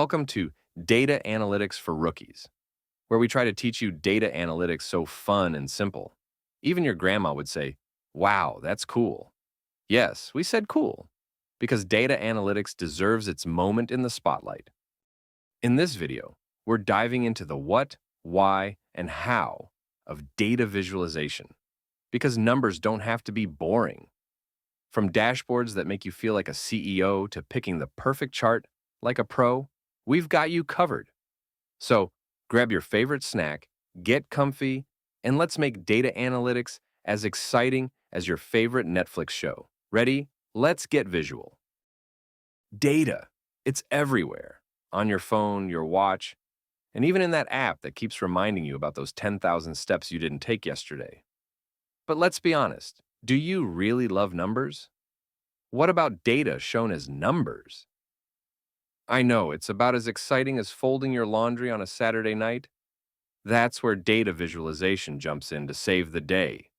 Welcome to Data Analytics for Rookies, where we try to teach you data analytics so fun and simple. Even your grandma would say, "Wow, that's cool." Yes, we said cool, because data analytics deserves its moment in the spotlight. In this video, we're diving into the what, why, and how of data visualization, because numbers don't have to be boring. From dashboards that make you feel like a CEO to picking the perfect chart like a pro, we've got you covered. So grab your favorite snack, get comfy, and let's make data analytics as exciting as your favorite Netflix show. Ready? Let's get visual. Data. It's everywhere. On your phone, your watch, and even in that app that keeps reminding you about those 10,000 steps you didn't take yesterday. But let's be honest, do you really love numbers? What about data shown as numbers? I know, it's about as exciting as folding your laundry on a Saturday night. That's where data visualization jumps in to save the day.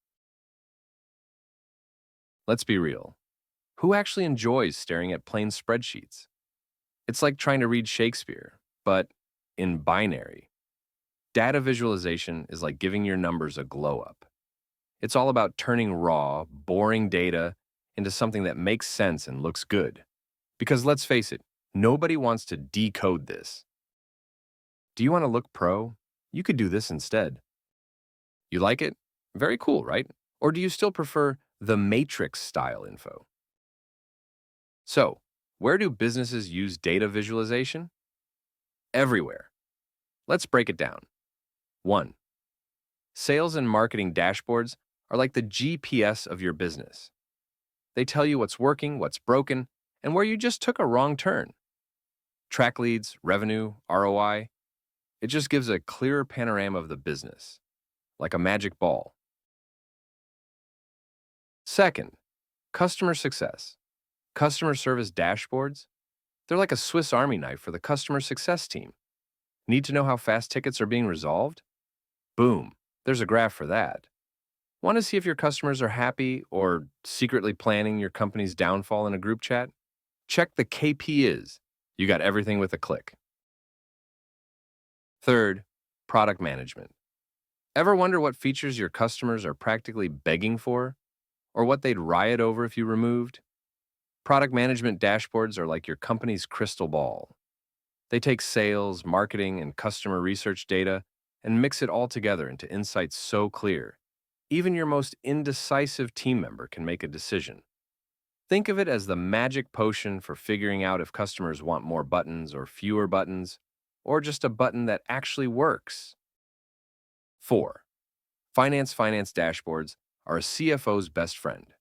Let's be real. Who actually enjoys staring at plain spreadsheets? It's like trying to read Shakespeare, but in binary. Data visualization is like giving your numbers a glow up. It's all about turning raw, boring data into something that makes sense and looks good. Because let's face it, nobody wants to decode this. Do you want to look pro? You could do this instead. You like it? Very cool, right? Or do you still prefer the matrix style info? So, where do businesses use data visualization? Everywhere. Let's break it down. 1. Sales and marketing dashboards are like the GPS of your business. They tell you what's working, what's broken, and where you just took a wrong turn. Track leads, revenue, ROI. It just gives a clearer panorama of the business, like a magic ball. 2. Customer success. Customer service dashboards. They're like a Swiss Army knife for the customer success team. Need to know how fast tickets are being resolved? Boom, there's a graph for that. Want to see if your customers are happy or secretly planning your company's downfall in a group chat? Check the KP is. You got everything with a click. 3. Product management. Ever wonder what features your customers are practically begging for? Or what they'd riot over if you removed? Product management dashboards are like your company's crystal ball. They take sales, marketing, and customer research data and mix it all together into insights so clear, even your most indecisive team member can make a decision. Think of it as the magic potion for figuring out if customers want more buttons or fewer buttons, or just a button that actually works. 4. Finance dashboards are a CFO's best friend,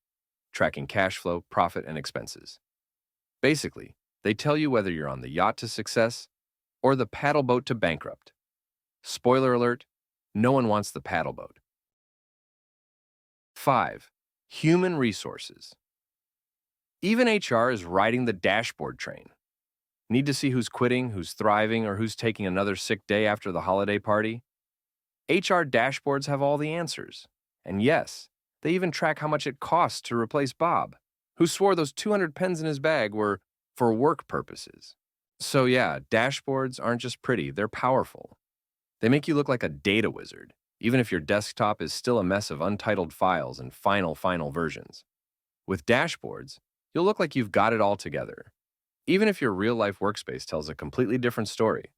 tracking cash flow, profit, and expenses. Basically, they tell you whether you're on the yacht to success or the paddle boat to bankrupt. Spoiler alert, no one wants the paddle boat. 5. Human resources. Even HR is riding the dashboard train. Need to see who's quitting, who's thriving, or who's taking another sick day after the holiday party? HR dashboards have all the answers. And yes, they even track how much it costs to replace Bob, who swore those 200 pens in his bag were for work purposes. So yeah, dashboards aren't just pretty, they're powerful. They make you look like a data wizard, even if your desktop is still a mess of untitled files and final versions. With dashboards, you'll look like you've got it all together, even if your real-life workspace tells a completely different story.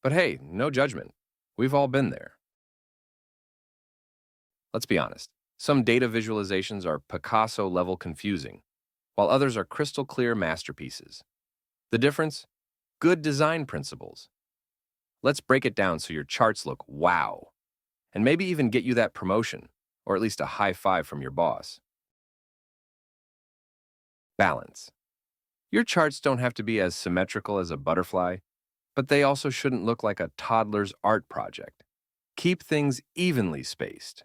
But hey, no judgment. We've all been there. Let's be honest. Some data visualizations are Picasso-level confusing, while others are crystal clear masterpieces. The difference? Good design principles. Let's break it down so your charts look wow, and maybe even get you that promotion, or at least a high five from your boss. Balance. Your charts don't have to be as symmetrical as a butterfly, but they also shouldn't look like a toddler's art project. Keep things evenly spaced.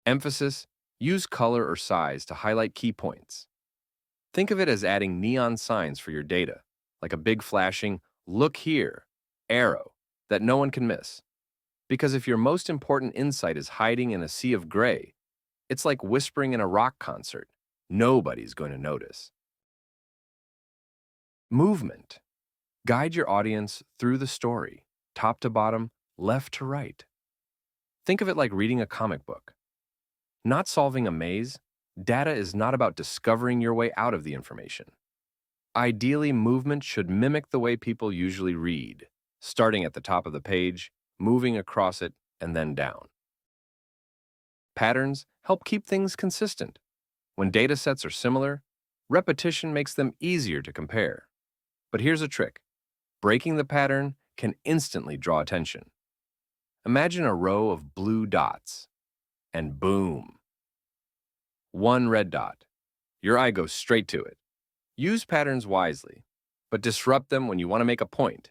Emphasis, use color or size to highlight key points. Think of it as adding neon signs for your data, like a big flashing, "Look here" arrow that no one can miss. Because if your most important insight is hiding in a sea of gray, it's like whispering in a rock concert. Nobody's going to notice. Movement. Guide your audience through the story, top to bottom, left to right. Think of it like reading a comic book. Not solving a maze, data is not about discovering your way out of the information. Ideally, movement should mimic the way people usually read, starting at the top of the page, moving across it, and then down. Patterns help keep things consistent. When data sets are similar, repetition makes them easier to compare. But here's a trick. Breaking the pattern can instantly draw attention. Imagine a row of blue dots, and boom, one red dot. Your eye goes straight to it. Use patterns wisely, but disrupt them when you want to make a point.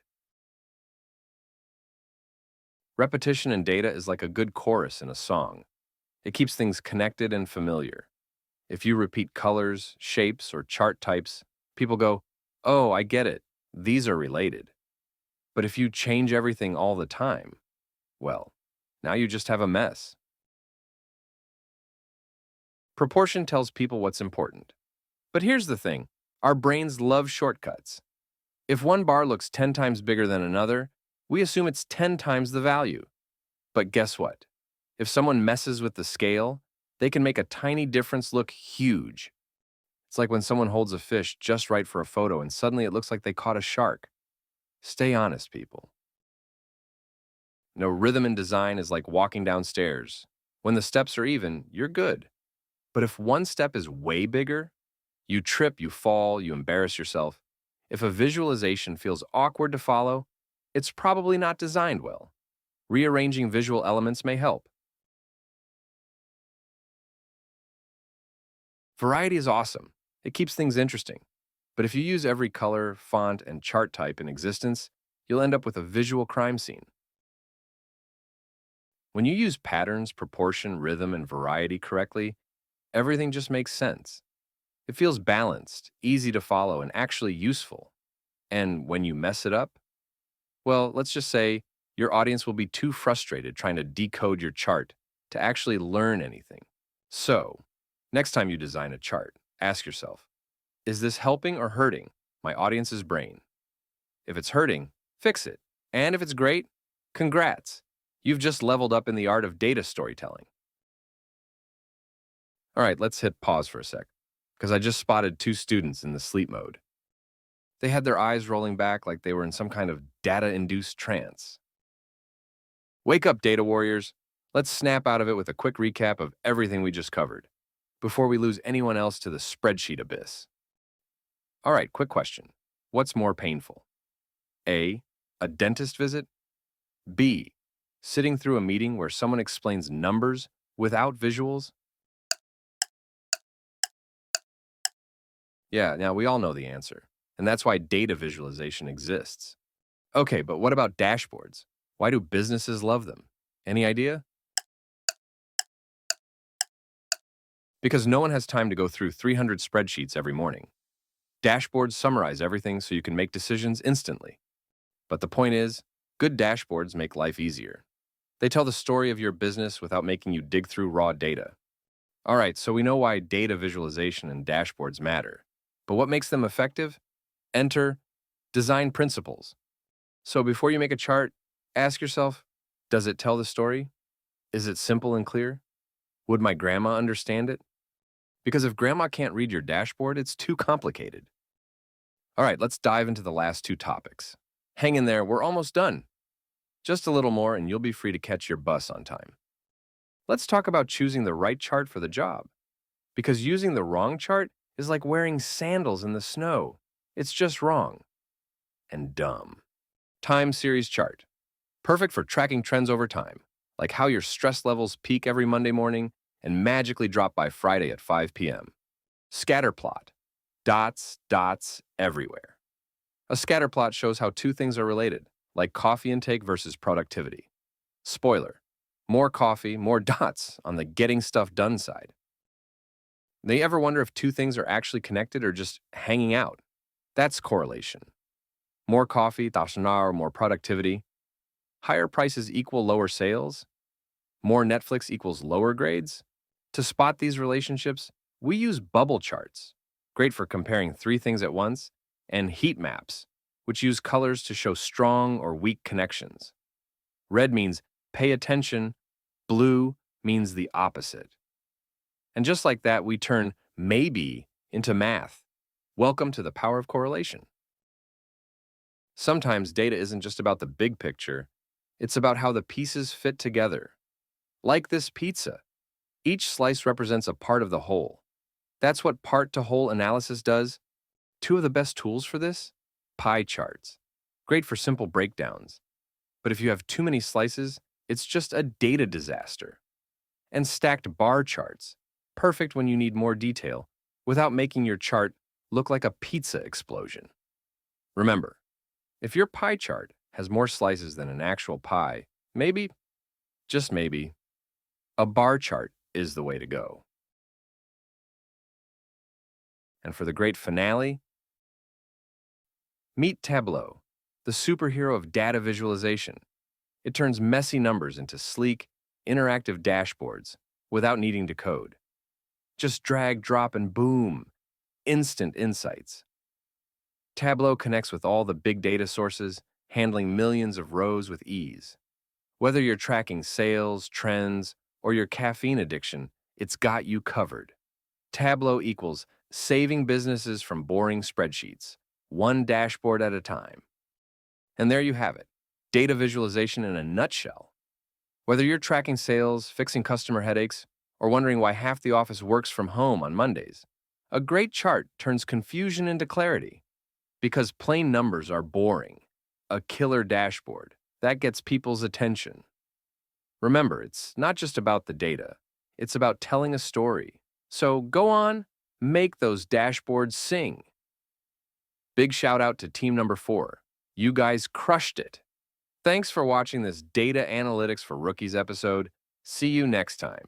Repetition in data is like a good chorus in a song. It keeps things connected and familiar. If you repeat colors, shapes, or chart types, people go, "Oh, I get it. These are related." But if you change everything all the time, well, now you just have a mess. Proportion tells people what's important. But here's the thing, our brains love shortcuts. If one bar looks 10 times bigger than another, we assume it's 10 times the value. But guess what? If someone messes with the scale, they can make a tiny difference look huge. It's like when someone holds a fish just right for a photo and suddenly it looks like they caught a shark. Stay honest, people. No, rhythm in design is like walking downstairs. When the steps are even, you're good. But if one step is way bigger, you trip, you fall, you embarrass yourself. If a visualization feels awkward to follow, it's probably not designed well. Rearranging visual elements may help. Variety is awesome. It keeps things interesting. But if you use every color, font, and chart type in existence, you'll end up with a visual crime scene. When you use patterns, proportion, rhythm, and variety correctly, everything just makes sense. It feels balanced, easy to follow, and actually useful. And when you mess it up, well, let's just say your audience will be too frustrated trying to decode your chart to actually learn anything. So, next time you design a chart, ask yourself, is this helping or hurting my audience's brain? If it's hurting, fix it. And if it's great, congrats. You've just leveled up in the art of data storytelling. All right, let's hit pause for a sec, because I just spotted two students in the sleep mode. They had their eyes rolling back like they were in some kind of data-induced trance. Wake up, data warriors. Let's snap out of it with a quick recap of everything we just covered, before we lose anyone else to the spreadsheet abyss. All right, quick question. What's more painful? A dentist visit? B, sitting through a meeting where someone explains numbers without visuals? Yeah, now we all know the answer, and that's why data visualization exists. Okay, but what about dashboards? Why do businesses love them? Any idea? Because no one has time to go through 300 spreadsheets every morning. Dashboards summarize everything so you can make decisions instantly. But the point is, good dashboards make life easier. They tell the story of your business without making you dig through raw data. All right, so we know why data visualization and dashboards matter. But what makes them effective? Enter design principles. So before you make a chart, ask yourself, does it tell the story? Is it simple and clear? Would my grandma understand it? Because if grandma can't read your dashboard, it's too complicated. All right, let's dive into the last two topics. Hang in there, we're almost done. Just a little more and you'll be free to catch your bus on time. Let's talk about choosing the right chart for the job. Because using the wrong chart is like wearing sandals in the snow. It's just wrong and dumb. Time series chart. Perfect for tracking trends over time, like how your stress levels peak every Monday morning and magically drop by Friday at 5 p.m. Scatter plot. Dots, dots everywhere. A scatter plot shows how two things are related, like coffee intake versus productivity. Spoiler, more coffee, more dots on the getting stuff done side. They ever wonder if two things are actually connected or just hanging out? That's correlation. More coffee, tashanar, more productivity. Higher prices equal lower sales. More Netflix equals lower grades. To spot these relationships, we use bubble charts. Great for comparing three things at once, and heat maps, which use colors to show strong or weak connections. Red means pay attention, blue means the opposite. And just like that, we turn maybe into math. Welcome to the power of correlation. Sometimes data isn't just about the big picture, it's about how the pieces fit together. Like this pizza, each slice represents a part of the whole. That's what part-to-whole analysis does. Two of the best tools for this? Pie charts. Great for simple breakdowns. But if you have too many slices, it's just a data disaster. And stacked bar charts. Perfect when you need more detail, without making your chart look like a pizza explosion. Remember, if your pie chart has more slices than an actual pie, maybe, just maybe, a bar chart is the way to go. And for the great finale, meet Tableau, the superhero of data visualization. It turns messy numbers into sleek, interactive dashboards without needing to code. Just drag, drop, and boom, instant insights. Tableau connects with all the big data sources, handling millions of rows with ease. Whether you're tracking sales, trends, or your caffeine addiction, it's got you covered. Tableau equals saving businesses from boring spreadsheets, one dashboard at a time. And there you have it, data visualization in a nutshell. Whether you're tracking sales, fixing customer headaches, or wondering why half the office works from home on Mondays, a great chart turns confusion into clarity. Because plain numbers are boring. A killer dashboard, that gets people's attention. Remember, it's not just about the data. It's about telling a story. So go on, make those dashboards sing. Big shout out to team number 4. You guys crushed it. Thanks for watching this Data Analytics for Rookies episode. See you next time.